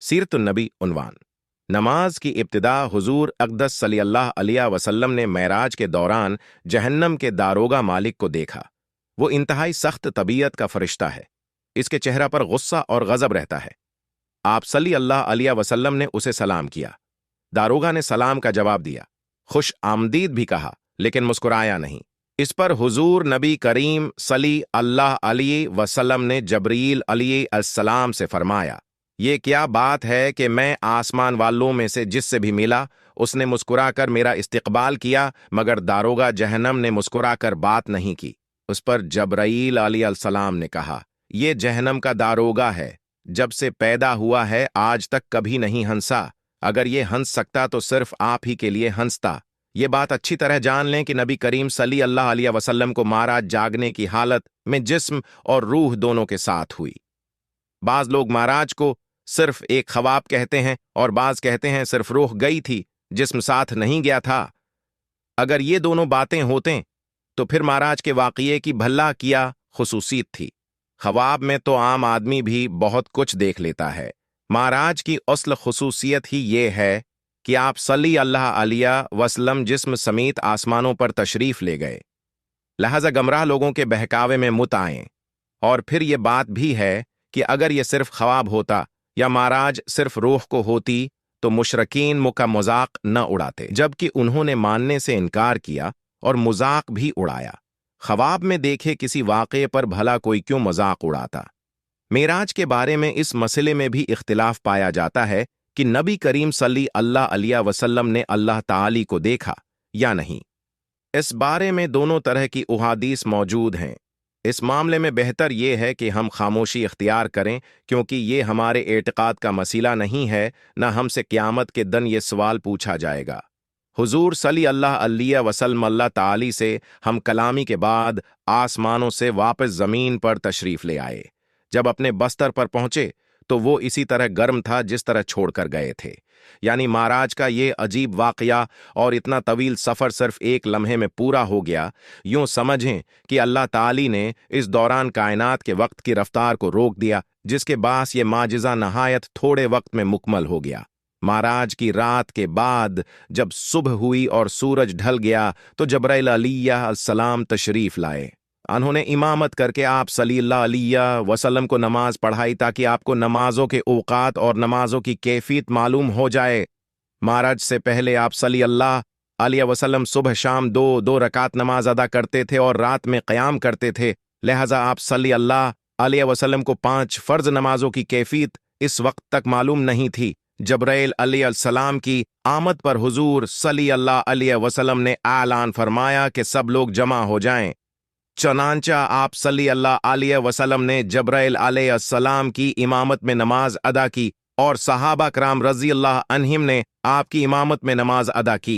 सीरतुन्नबी उन्वान। नमाज की इब्तिदा हुजूर अक़दस सल्लल्लाहु अलैहि वसल्लम ने मेराज के दौरान जहन्नम के दारोगा मालिक को देखा। वो इंतहाई सख्त तबीयत का फरिश्ता है। इसके चेहरा पर गुस्सा और गज़ब रहता है। आप सल्लल्लाहु अलैहि वसल्लम ने उसे सलाम किया। दारोगा ने सलाम का जवाब दिया, खुश आमदीद भी कहा, लेकिन मुस्कुराया नहीं। इस पर हुजूर नबी करीम सल्लल्लाहु अलैहि वसल्लम ने जबरील अलैहिस्सलाम से फरमाया, ये क्या बात है कि मैं आसमान वालों में से जिससे भी मिला उसने मुस्कुराकर मेरा इस्तकबाल किया, मगर दारोगा जहन्नम ने मुस्कुराकर बात नहीं की। उस पर जबरील अलैहिस्सलाम ने कहा, ये जहन्नम का दारोगा है, जब से पैदा हुआ है आज तक कभी नहीं हंसा। अगर ये हंस सकता तो सिर्फ आप ही के लिए हंसता। ये बात अच्छी तरह जान लें कि नबी करीम सल्लल्लाहु अलैहि वसल्लम को माराज जागने की हालत में जिस्म और रूह दोनों के साथ हुई। बाज लोग माराज को सिर्फ एक ख्वाब कहते हैं और बाज कहते हैं सिर्फ रूह गई थी, जिस्म साथ नहीं गया था। अगर ये दोनों बातें होतें तो फिर माराज के वाक़ये की भला किया खुसूसियत थी। ख्वाब में तो आम आदमी भी बहुत कुछ देख लेता है। माराज की असल खुसूसियत ही ये है कि आप सल्लल्लाहु अलैहि वसल्लम जिस्म समेत आसमानों पर तशरीफ ले गए, लिहाजा गमराह लोगों के बहकावे में मुत आए। और फिर ये बात भी है कि अगर ये सिर्फ ख्वाब होता या माराज सिर्फ रूह को होती तो मुशरकीन मुका मजाक न उड़ाते, जबकि उन्होंने मानने से इनकार किया और मजाक भी उड़ाया। ख्वाब में देखे किसी वाक़े पर भला कोई क्यों मजाक उड़ाता। मेराज के बारे में इस मसले में भी इख्तिलाफ पाया जाता है कि नबी करीम सल्लल्लाहु अलैहि वसल्लम ने अल्लाह ताली को देखा या नहीं। इस बारे में दोनों तरह की उहादीस मौजूद हैं। इस मामले में बेहतर ये है कि हम खामोशी इख्तियार करें, क्योंकि ये हमारे एतकाद का मसला नहीं है, न हमसे क़यामत के दिन ये सवाल पूछा जाएगा। हुजूर सल्लल्लाहु अलैहि वसल्लम अल्लाह ताली से हम कलामी के बाद आसमानों से वापस ज़मीन पर तशरीफ़ ले आए। जब अपने बस्तर पर पहुंचे तो वो इसी तरह गर्म था जिस तरह छोड़कर गए थे। यानी माराज का ये अजीब वाक़या और इतना तवील सफ़र सिर्फ एक लम्हे में पूरा हो गया। यूं समझें कि अल्लाह ताली ने इस दौरान कायनात के वक्त की रफ्तार को रोक दिया, जिसके बास ये माजिज़ा नहायत थोड़े वक्त में मुकम्मल हो गया। माराज की रात के बाद जब सुबह हुई और सूरज ढल गया तो जबरील अलैहिस्सलाम तशरीफ़ लाए। उन्होंने इमामत करके आप सल्लल्लाहु अलैहि वसल्लम को नमाज पढ़ाई ताकि आपको नमाजों के औकात और नमाजों की कैफियत मालूम हो जाए। माराज से पहले आप सल्लल्लाहु अलैहि वसल्लम सुबह शाम दो रकात नमाज अदा करते थे और रात में क़याम करते थे, लिहाजा आप सल्लल्लाहु अलैहि वसल्लम को 5 फ़र्ज नमाजों की कैफियत इस वक्त तक मालूम नहीं थी। जबरील अलैहिस्सलाम की आमद पर हुजूर सल्लल्लाहु अलैहि वसल्लम ने ऐलान फरमाया कि सब लोग जमा हो जाएं। चनांचा आप सल्लल्लाहु अलैहि वसल्लम ने जबरील अलैहिस्सलाम की इमामत में नमाज अदा की और सहाबा कराम रज़ियल्लाहु अन्हुम ने आपकी इमामत में नमाज अदा की।